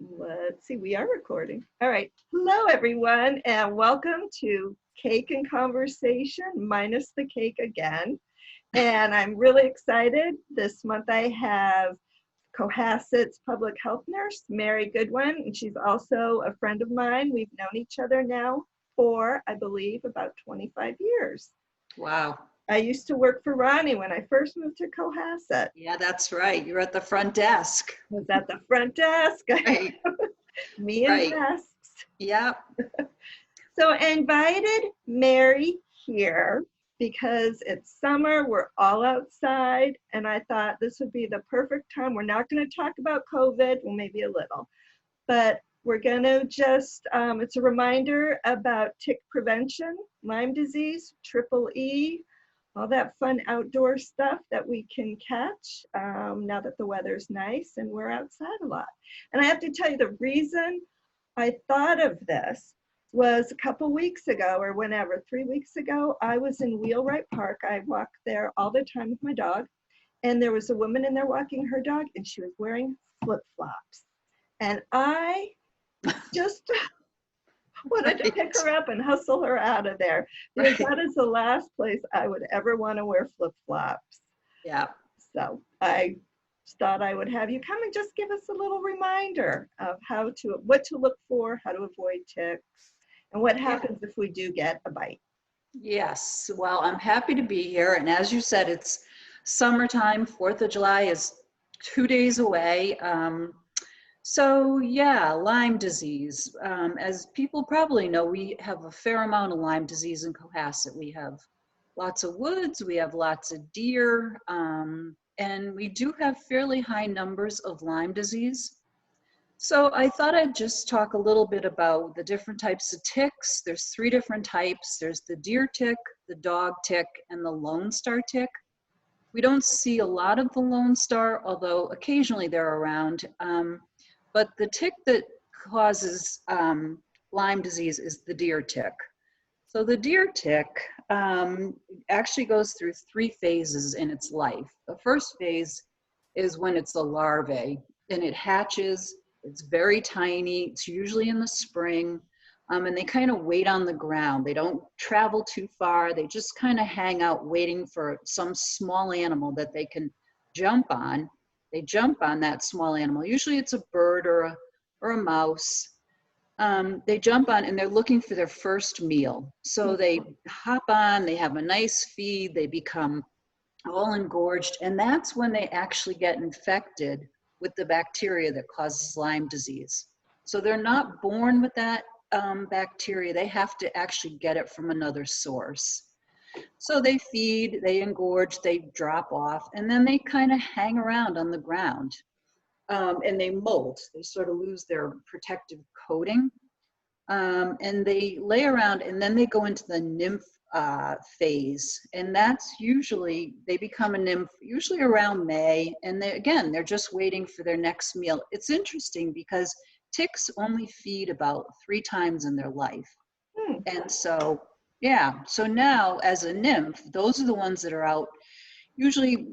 Let's see, we are recording. All right. Hello, everyone, and welcome to Cake and Conversation, minus the cake again. And I'm really excited. This month I have Cohasset's public health nurse, Mary Goodwin, and she's also a friend of mine. We've known each other now for, I believe, about 25 years. Wow. I used to work for Ronnie when I first moved to Cohasset. Yeah, that's right. You're at the front desk. I was at the front desk. Right. Me and desks. Yeah. So I invited Mary here because it's summer, we're all outside, and I thought this would be the perfect time. We're not going to talk about COVID, well, maybe a little, but we're going to just, it's a reminder about tick prevention, Lyme disease, triple E, all that fun outdoor stuff that we can catch now that the weather's nice and we're outside a lot. And I have to tell you, the reason I thought of this was a couple weeks ago or whenever, 3 weeks ago, I was in Wheelwright Park. I walk there all the time with my dog. And there was a woman in there walking her dog and she was wearing flip-flops. And I just wanted to pick her up and hustle her out of there. Because that is the last place I would ever want to wear flip-flops. Yeah. So I thought I would have you come and just give us a little reminder of what to look for, how to avoid ticks, and what happens if we do get a bite. Yes. Well, I'm happy to be here. And as you said, it's summertime. 4th of July is 2 days away. So yeah, Lyme disease. As people probably know, we have a fair amount of Lyme disease in Cohasset. We have lots of woods, we have lots of deer, and we do have fairly high numbers of Lyme disease. So I thought I'd just talk a little bit about the different types of ticks. There's 3 different types. There's the deer tick, the dog tick, and the Lone Star tick. We don't see a lot of the Lone Star, although occasionally they're around. But the tick that causes Lyme disease is the deer tick. So the deer tick actually goes through 3 phases in its life. The first phase is when it's a larvae and it hatches. It's very tiny. It's usually in the spring. And they kind of wait on the ground. They don't travel too far. They just kind of hang out waiting for some small animal that they can jump on. They jump on that small animal. Usually it's a bird or a mouse. They jump on and they're looking for their first meal. So they hop on, they have a nice feed, they become all engorged, and that's when they actually get infected with the bacteria that causes Lyme disease. So they're not born with that bacteria. They have to actually get it from another source. So they feed, they engorge, they drop off, and then they kind of hang around on the ground. And they molt. They sort of lose their protective coating. And they lay around, and then they go into the nymph phase. And that's usually, they become a nymph usually around May. And they're just waiting for their next meal. It's interesting because ticks only feed about 3 times in their life. And so, yeah, so now as a nymph, those are the ones that are out usually,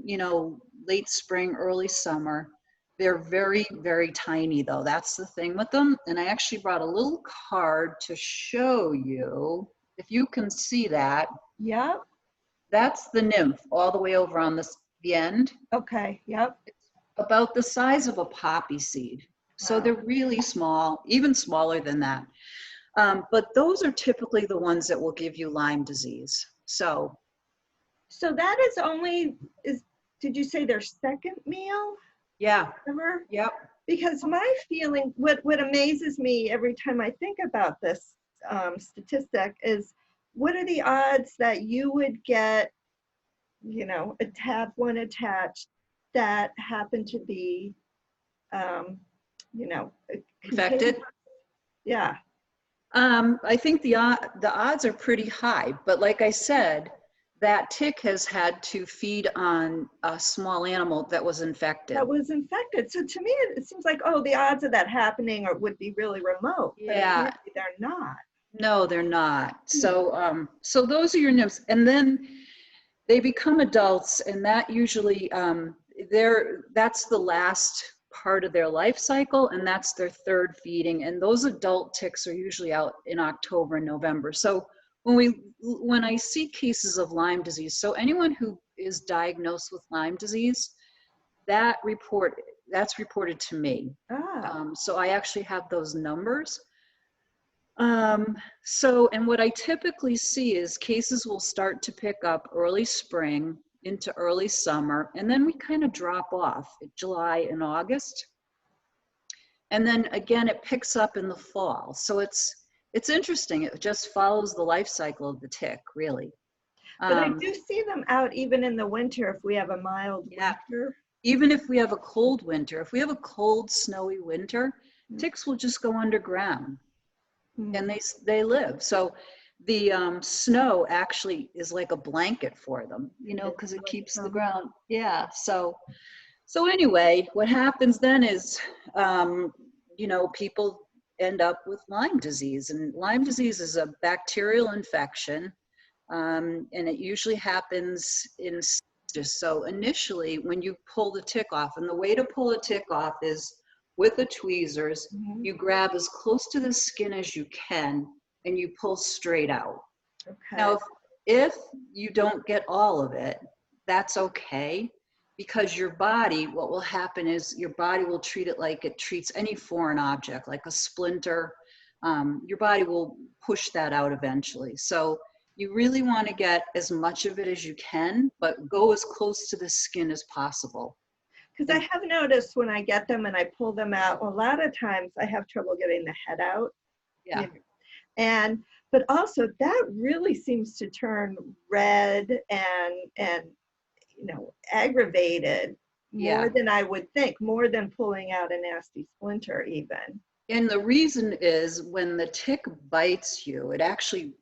late spring, early summer. They're very, very tiny though. That's the thing with them. And I actually brought a little card to show you, if you can see that. Yep. That's the nymph all the way over on the end. Okay, yep. It's about the size of a poppy seed. So Wow. they're really small, even smaller than that. But those are typically the ones that will give you Lyme disease. So that is did you say their second meal? yeah. Ever? Yep. Because my feeling, what amazes me every time I think about this statistic is, what are the odds that you would get, one attached that happened to be, Infected? Yeah. I think the odds are pretty high, but like I said, that tick has had to feed on a small animal that was infected. That was infected. So to me, it seems like, the odds of that happening would be really remote. Yeah. But they're not. No, they're not. So, so those are your nymphs, and then they become adults, and that usually, that's the last part of their life cycle, and that's their third feeding. And those adult ticks are usually out in October and November. So when I see cases of Lyme disease, so anyone who is diagnosed with Lyme disease, that's reported to me. Ah, So I actually have those numbers. And what I typically see is cases will start to pick up early spring into early summer, and then we kind of drop off in July and August. And then again, it picks up in the fall. So it's interesting. It just follows the life cycle of the tick, really. but I Um, do see them out even in the winter if we have a mild yeah, winter. even if we have a cold winter, if we have a cold, snowy winter, Mm, ticks will just go underground mm, and they live. So the snow actually is like a blanket for them, it's because it like, keeps the ground. Yeah. So anyway, what happens then is, people end up with Lyme disease, and Lyme disease is a bacterial infection, and it usually happens in stages. So initially, when you pull the tick off, and the way to pull a tick off is with the tweezers, mhm, you grab as close to the skin as you can, and you pull straight out. okay. Now, if you don't get all of it, that's okay, because your body, what will happen is your body will treat it like it treats any foreign object, like a splinter. Your body will push that out eventually. So you really want to get as much of it as you can, but go as close to the skin as possible. Because I And have noticed when I get them and I pull them out, a lot of times I have trouble getting the head out. yeah, You know, and but also that really seems to turn red and aggravated more yeah. than I would think, more than pulling out a nasty splinter even. And the reason is when the tick bites you, it actually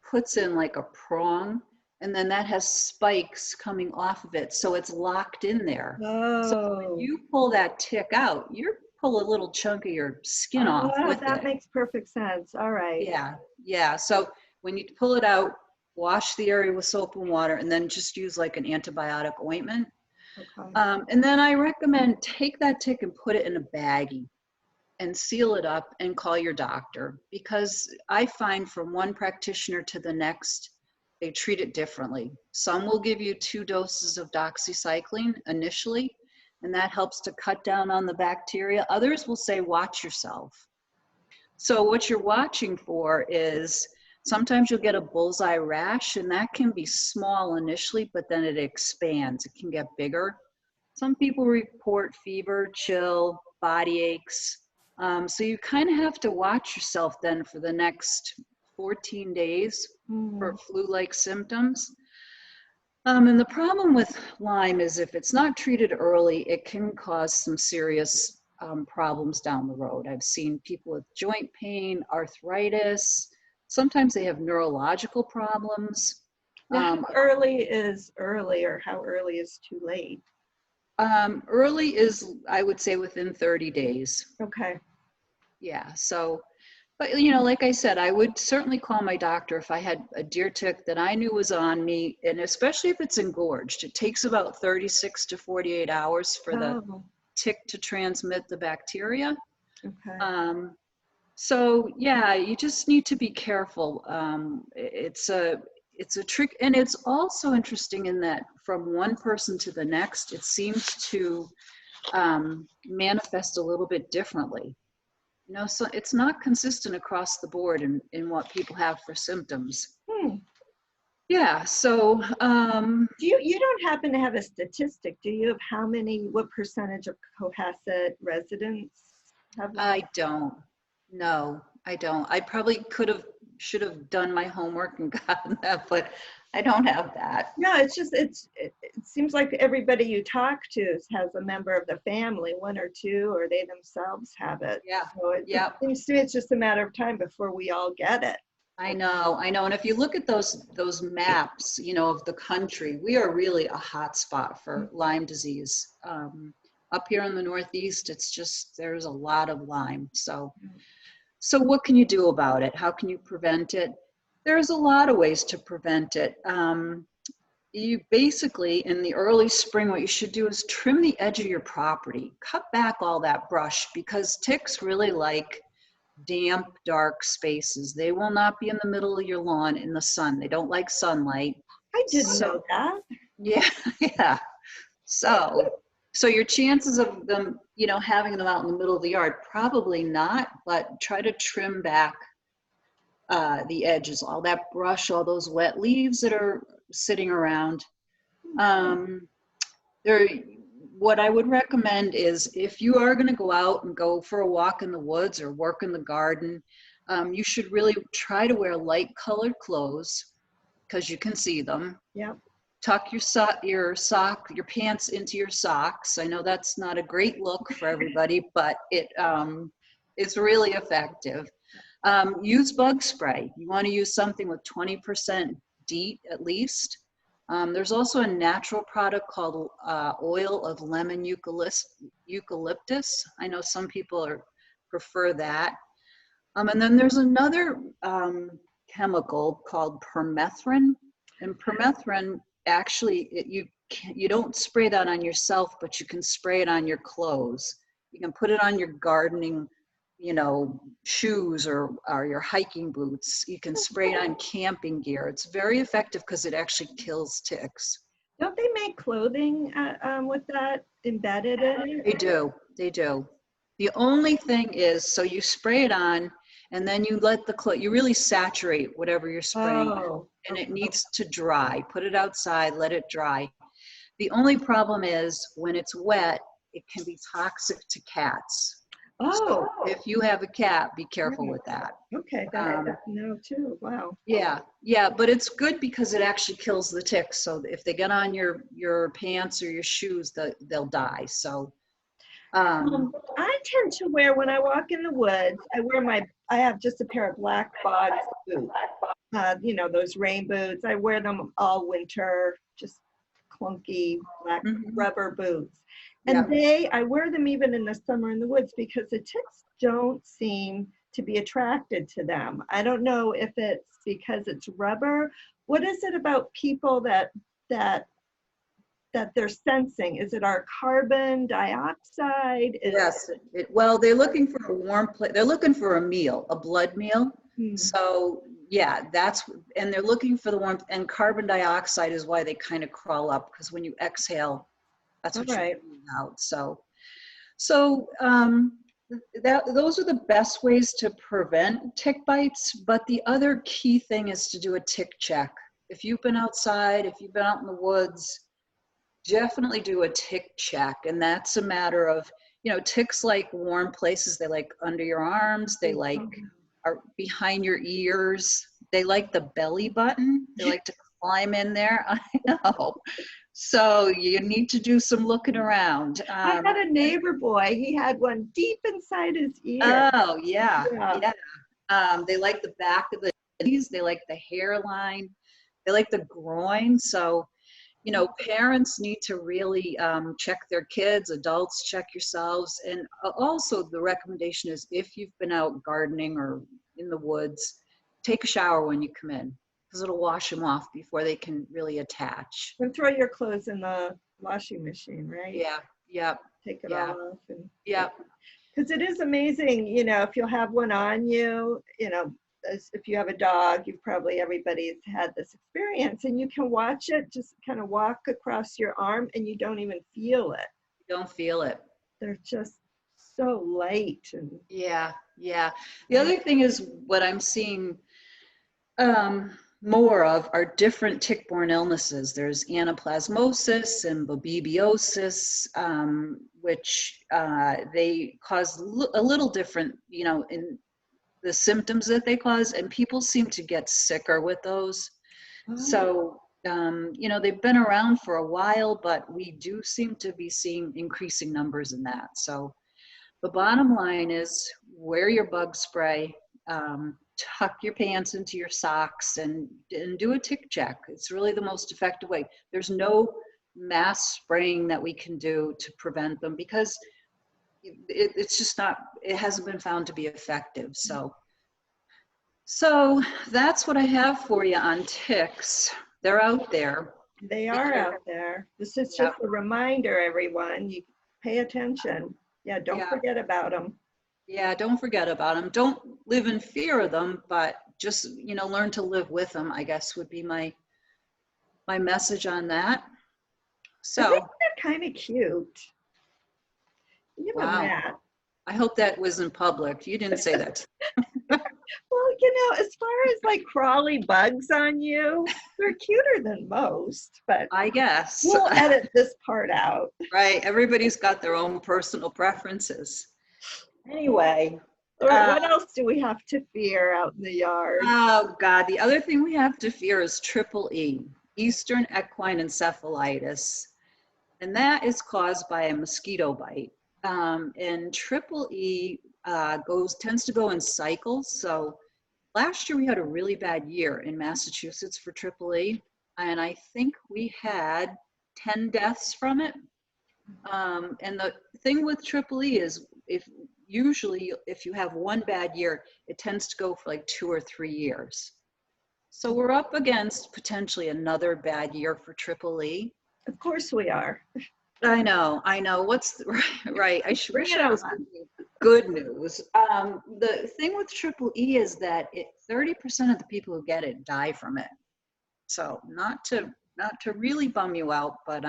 puts in like a prong, and then that has spikes coming off of it. So it's locked in there. So when Oh, you pull that tick out, you pull a little chunk of your skin off oh, with that it. makes perfect sense. All right. Yeah, yeah. So when you pull it out, wash the area with soap and water, and then just use like an antibiotic ointment. Okay. And then I recommend take that tick and put it in a baggie and seal it up and call your doctor, because I find from one practitioner to the next, they treat it differently. Some will give you 2 doses of doxycycline initially, and that helps to cut down on the bacteria. Others will say, watch yourself. So what you're watching for is sometimes you'll get a bullseye rash, and that can be small initially, but then it expands. It can get bigger. Some people report fever, chill, body aches. So you kind of have to watch yourself then for the next 14 days for Hmm. flu-like symptoms. And the problem with Lyme is if it's not treated early, it can cause some serious problems down the road. I've seen people with joint pain, arthritis. Sometimes they have neurological problems. Now, how Um, early is early or how early is too late? Early is, I would say, within 30 days. Okay. Yeah. So, but like I said, I would certainly call my doctor if I had a deer tick that I knew was on me, and especially if it's engorged. It takes about 36 to 48 hours for the Oh, tick to transmit the bacteria. okay. Um, so yeah, you just need to be careful. It's a trick, and it's also interesting in that from one person to the next, it seems to manifest a little bit differently. So it's not consistent across the board in what people have for symptoms. Hmm. Yeah, so You don't happen to have a statistic, do you, of what percentage of Cohasset residents have Lyme? I don't. No, I don't. I probably should have done my homework and gotten that, but I don't have that. No, it's just it seems like everybody you talk to has a member of the family, one or two, or they themselves have it. Yeah, So it yeah. seems to me it's just a matter of time before we all get it. I know, I know. And if you look at those maps, of the country, we are really a hot spot for Lyme disease. Up here in the Northeast, it's just there's a lot of Lyme. So what can you do about it? How can you prevent it? There's a lot of ways to prevent it. you basically, in the early spring, what you should do is trim the edge of your property. Cut back all that brush because ticks really like damp, dark spaces. They will not be in the middle of your lawn in the sun. They don't like sunlight. I didn't So, know that. yeah, yeah. So your chances of them, having them out in the middle of the yard, probably not, but try to trim back the edges, all that brush, all those wet leaves that are sitting around. Um, there, what I would recommend is if you are going to go out and go for a walk in the woods or work in the garden, you should really try to wear light colored clothes because you can see them. Yep. Tuck your pants into your socks. I know that's not a great look for everybody, but it's really effective. Use bug spray. You want to use something with 20% DEET at least. There's also a natural product called oil of lemon eucalyptus. I know some people prefer that. And then there's another chemical called permethrin. And permethrin, actually, you don't spray that on yourself, but you can spray it on your clothes. You can put it on your gardening, shoes or your hiking boots. You can spray it on camping gear. It's very effective because it actually kills ticks. Don't they make clothing with that embedded in They it? do. They do. The only thing is, so you spray it on, and then you let you really saturate whatever you're spraying, Oh, and it okay. needs to dry. Put it outside, let it dry. The only problem is when it's wet, it can be toxic to cats. So Oh, if you have a cat, be careful yeah. with that. Okay, that's good to know too. Wow. Yeah, but it's good because it actually kills the ticks. So if they get on your pants or your shoes, they'll die. So I tend to wear, when I walk in the woods, I have just a pair of black box boots. Those rain boots. I wear them all winter, just clunky black mhm, rubber boots. And yeah. I wear them even in the summer in the woods because the ticks don't seem to be attracted to them. I don't know if it's because it's rubber. What is it about people that that they're sensing? Is it our carbon dioxide? Is Yes. Well, they're looking for a warm place. They're looking for a meal, a blood meal. hmm, So yeah, and they're looking for the warmth, and carbon dioxide is why they kind of crawl up because when you exhale, that's all what you're right. breathing out. So those are the best ways to prevent tick bites. But the other key thing is to do a tick check. If you've been outside, if you've been out in the woods, definitely do a tick check. And that's a matter of, ticks like warm places. They like under your arms. They like are behind your ears. They like the belly button. They like to climb in there. I know. So you need to do some looking around. I had a neighbor boy. He had one deep inside his ear. Oh, yeah, Yeah. yeah. They like the back of the knees. They like the hairline. They like the groin. So, parents need to really check their kids, adults check yourselves. And also the recommendation is if you've been out gardening or in the woods, take a shower when you come in because it'll wash them off before they can really attach. And throw your clothes in the washing machine, right? Yeah, yep, Take it all yeah, off and yep. because it is amazing, if you'll have one on you, if you have a dog, everybody's had this experience and you can watch it just kind of walk across your arm and you don't even feel it. You don't feel it. They're just so light and Yeah, yeah. The other thing is what I'm seeing um, more of are different tick-borne illnesses. There's anaplasmosis and babebiosis, which they cause a little different, in the symptoms that they cause, and people seem to get sicker with those. oh, So, they've been around for a while, but we do seem to be seeing increasing numbers in that. So the bottom line is wear your bug spray, tuck your pants into your socks, and do a tick check. It's really the most effective way. There's no mass spraying that we can do to prevent them because it's just not, it hasn't been found to be effective. So that's what I have for you on ticks. They're out there. They Be are careful. out there. This is Yeah, just a reminder, everyone. You pay attention. Yeah, don't yeah, forget about them. yeah. Don't forget about them. Don't live in fear of them, but just, learn to live with them, I guess would be my message on that. I think So, they're kind of cute. Give them wow. that. I hope that was in public. You didn't say that. Well, as far as like crawly bugs on you, they're cuter than most, but I guess. we'll edit this part out. Right. Everybody's got their own personal preferences. Anyway, All right, uh, what else do we have to fear out in the yard? oh God, the other thing we have to fear is triple E, Eastern equine encephalitis. And that is caused by a mosquito bite. And triple E tends to go in cycles. So last year we had a really bad year in Massachusetts for triple E, and I think we had 10 deaths from it. And the thing with triple E is if you have one bad year, it tends to go for like 2 or 3 years. So we're up against potentially another bad year for triple E. Of course we are. I know. Right? Bring Wish it I was on. giving you good news. The thing with triple E is that 30% of the people who get it die from it. So not to really bum you out, but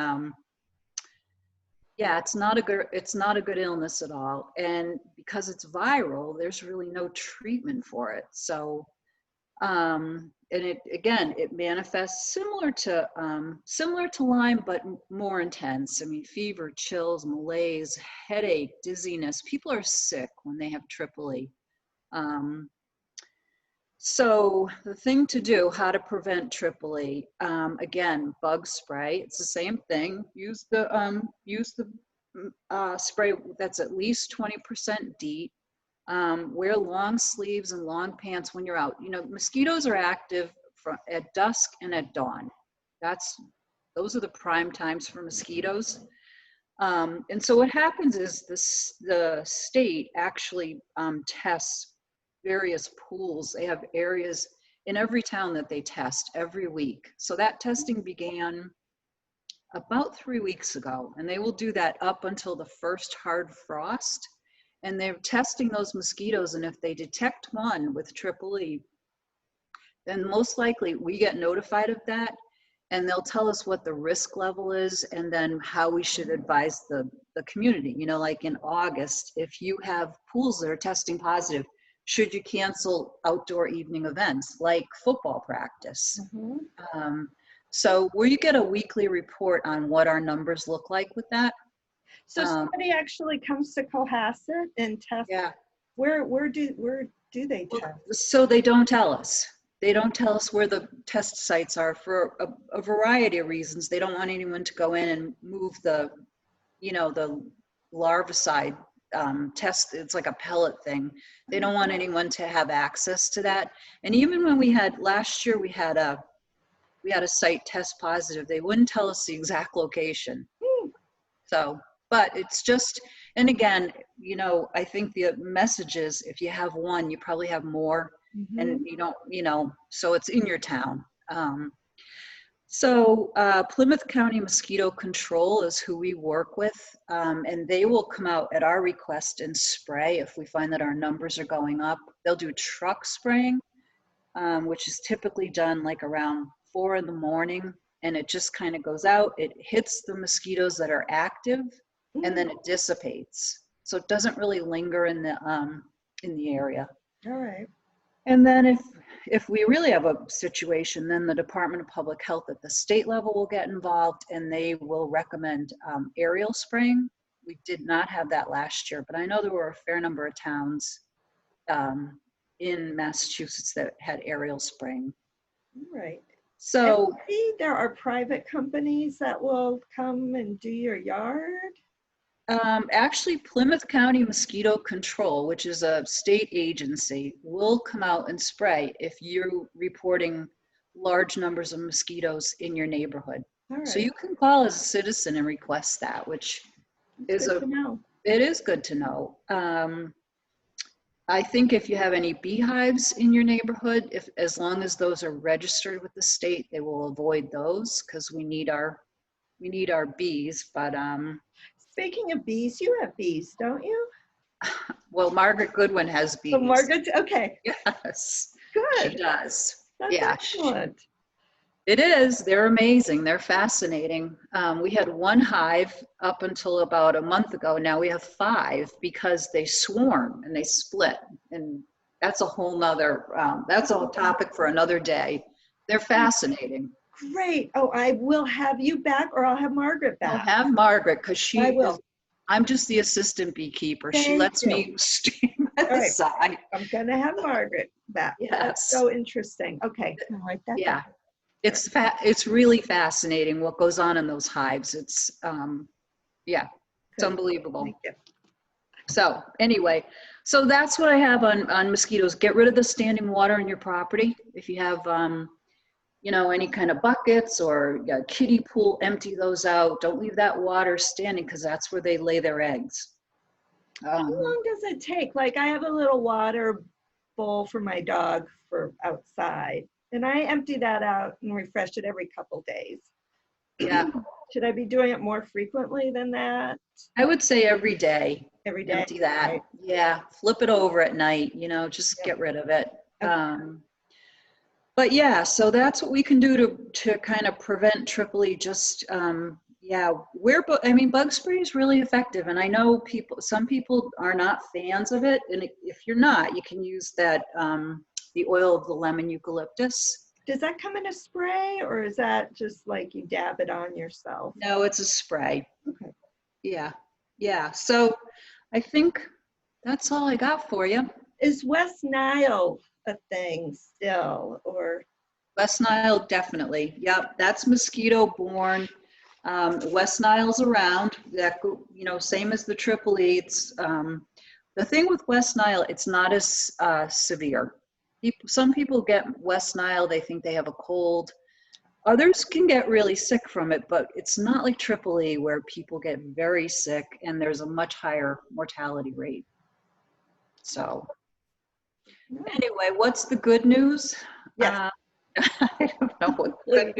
yeah, it's not a good illness at all. And because it's viral, there's really no treatment for it. So and it manifests similar to Lyme, but more intense. I mean, fever, chills, malaise, headache, dizziness. People are sick when they have triple E. Um, so the thing to do, how to prevent triple E, again, bug spray. It's the same thing. Use the spray that's at least 20% DEET. Wear long sleeves and long pants when you're out. Mosquitoes are active at dusk and at dawn. Those are the prime times for mosquitoes. And so what happens is the state actually tests various pools. They have areas in every town that they test every week. So that testing began about 3 weeks ago, and they will do that up until the first hard frost. And they're testing those mosquitoes, and if they detect one with triple E, then most likely we get notified of that, and they'll tell us what the risk level is and then how we should advise the community. Like in August, if you have pools that are testing positive, should you cancel outdoor evening events like football practice? Mhm. So we get a weekly report on what our numbers look like with that. So Um, somebody actually comes to Cohasset and tests. yeah. Where do they Well, test? so they don't tell us. They don't tell us where the test sites are for a variety of reasons. They don't want anyone to go in and move the larvicide test. It's like a pellet thing. They don't want anyone to have access to that. And even when last year, we had a site test positive, they wouldn't tell us the exact location. Hmm. So, but it's just, and again, I think the message is if you have one, you probably have more, and Mhm. you don't, so it's in your town. So Plymouth County Mosquito Control is who we work with, and they will come out at our request and spray if we find that our numbers are going up. They'll do truck spraying, which is typically done like around 4 in the morning, and it just kind of goes out. It hits the mosquitoes that are active, and then Mm. it dissipates. So it doesn't really linger in the area. All right. And then if we really have a situation, then the Department of Public Health at the state level will get involved, and they will recommend aerial spraying. We did not have that last year, but I know there were a fair number of towns in Massachusetts that had aerial spraying. All right. And So see, there are private companies that will come and do your yard. actually, Plymouth County Mosquito Control, which is a state agency, will come out and spray if you're reporting large numbers of mosquitoes in your neighborhood. All So right. you can call as a citizen and request that, which It's is good to know. it is good to know. I think if you have any beehives in your neighborhood, if as long as those are registered with the state, they will avoid those because we need our bees. But Speaking of bees, you have bees, don't you? well, Margaret Goodwin has Oh, bees. Margaret, okay, Yes, she good. does. That's Yeah, excellent. it is. They're amazing. They're fascinating. We had one hive up until about a month ago. Now we have five because they swarm and they split. And that's a whole nother, that's a topic for another day. They're fascinating. Great. Oh, I will have you back or I'll have Margaret I'll back. have Margaret because I she is, will. I'm just the assistant beekeeper. She Thank lets you. me stay by All the right. side. I'm going to have Margaret back. That's Yes. so interesting. Okay. I'll write that Yeah. down. It's really fascinating what goes on in those hives. It's, yeah, it's Good. unbelievable. Thank you. So anyway, so that's what I have on mosquitoes. Get rid of the standing water in your property. If you have, you know, any kind of buckets or a kiddie pool, empty those out. Don't leave that water standing because that's where they lay their eggs. How long does it take? Like I have a little water bowl for my dog for outside, and I empty that out and refresh it every couple days. Yeah, Should I be doing it more frequently than that? I would say every day, Every day? empty that. Right. Yeah, flip it over at night, you know, just Yep. get rid of it. Okay. But yeah, so that's what we can do to kind of prevent Tripoli. Just yeah, I mean, bug spray is really effective, and I know some people are not fans of it, and if you're not, you can use that the oil of the lemon eucalyptus. Does that come in a spray or is that just like you dab it on yourself? No, it's a spray. Okay. Yeah, yeah. So I think that's all I got for you. Is West Nile a thing still or? West Nile, definitely. Yep, that's mosquito borne. West Nile's around. That you know, same as the Tripoli. It's the thing with West Nile. It's not as severe. Some people get West Nile. They think they have a cold. Others can get really sick from it, but it's not like Tripoli where people get very sick and there's a much higher mortality rate. So No. anyway, what's the good news? Yes, I don't know what please.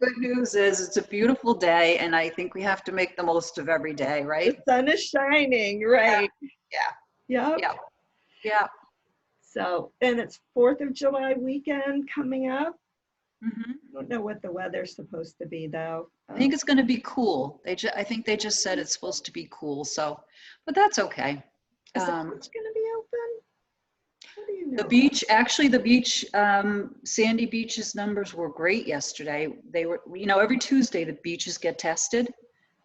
good news is it's a beautiful day, and I think we have to make the most of every day, The right? sun is shining, right? Yeah, Yep. yeah, yeah. So, and it's 4th of July weekend coming up. Hmm. I don't know what the weather's supposed to be though. I think it's going to be cool. I think they just said it's supposed to be cool, so, but that's okay. Is the beach gonna be open? How do you The know? beach, actually, the beach, Sandy Beach's numbers were great yesterday. They were, you know, every Tuesday the beaches get tested,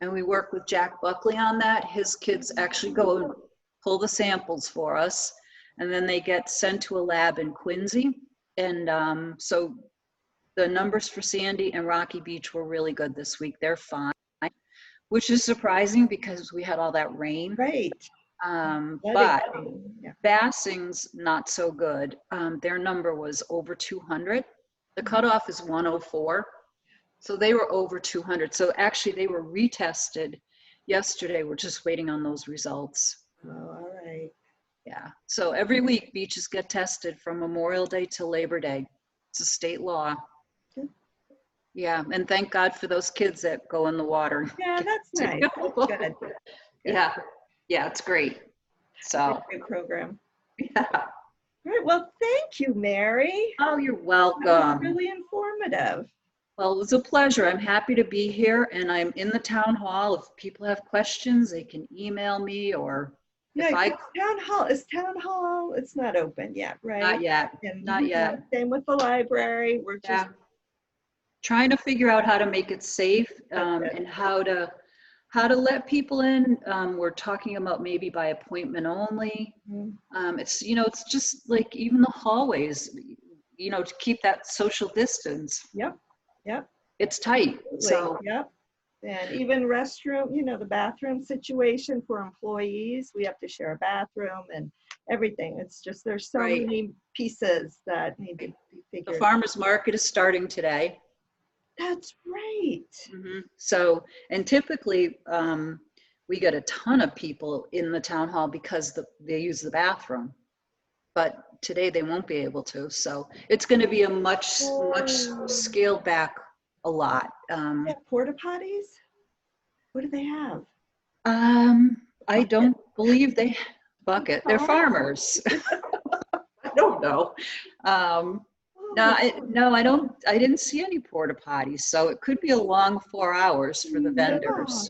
and we work with Jack Buckley on that. His kids actually go and pull the samples for us, and then they get sent to a lab in Quincy. And so the numbers for Sandy and Rocky Beach were really good this week. They're fine, which is surprising because we had all that rain. Right. But Yeah. Bassing's not so good. Their number was over 200. The cutoff is 104. So they were over 200. So actually they were retested yesterday. We're just waiting on those results. Oh, all right. Yeah. So every week beaches get tested from Memorial Day to Labor Day. It's a state law. Good. Yeah. And thank God for those kids that go in the water. Yeah, that's nice. That's good. Good. Yeah. Yeah, it's great. So, Great program. yeah. All right. Well, thank you, Mary. Oh, you're That was welcome. really informative. Well, it was a pleasure. I'm happy to be here, and I'm in the town hall. If people have questions, they can email me, or Yeah, if I, town hall is town hall. It's not open yet, right? not yet, And not yet. same with the library. We're just Yeah. Trying to figure out how to make it safe, That's it. and how to let people in. We're talking about maybe by appointment only. Mhm. It's, you know, it's just like even the hallways, you know, to keep that social distance. Yep. Yep. It's tight. So, Yep. And even restroom, the bathroom situation for employees, we have to share a bathroom and everything. It's just, there's so right. many pieces that need to be The figured out. farmer's market is starting today. That's right. So, and typically, we get a ton of people in the town hall because they use the bathroom. But today they won't be able to. So it's going to be a much scaled back a lot. Yeah, porta potties? What do they have? I don't believe they bucket. They're farmers. I don't know. No, I don't. I didn't see any porta potties, so it could be a long 4 hours for the vendors.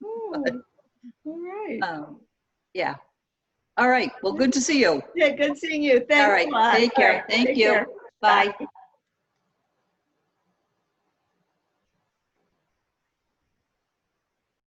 Oh, But, all right. yeah. All right. Well, good to see you. Yeah, good seeing you. All Thanks right. a lot. Take All care. right, Thank take you. care. Bye. Bye.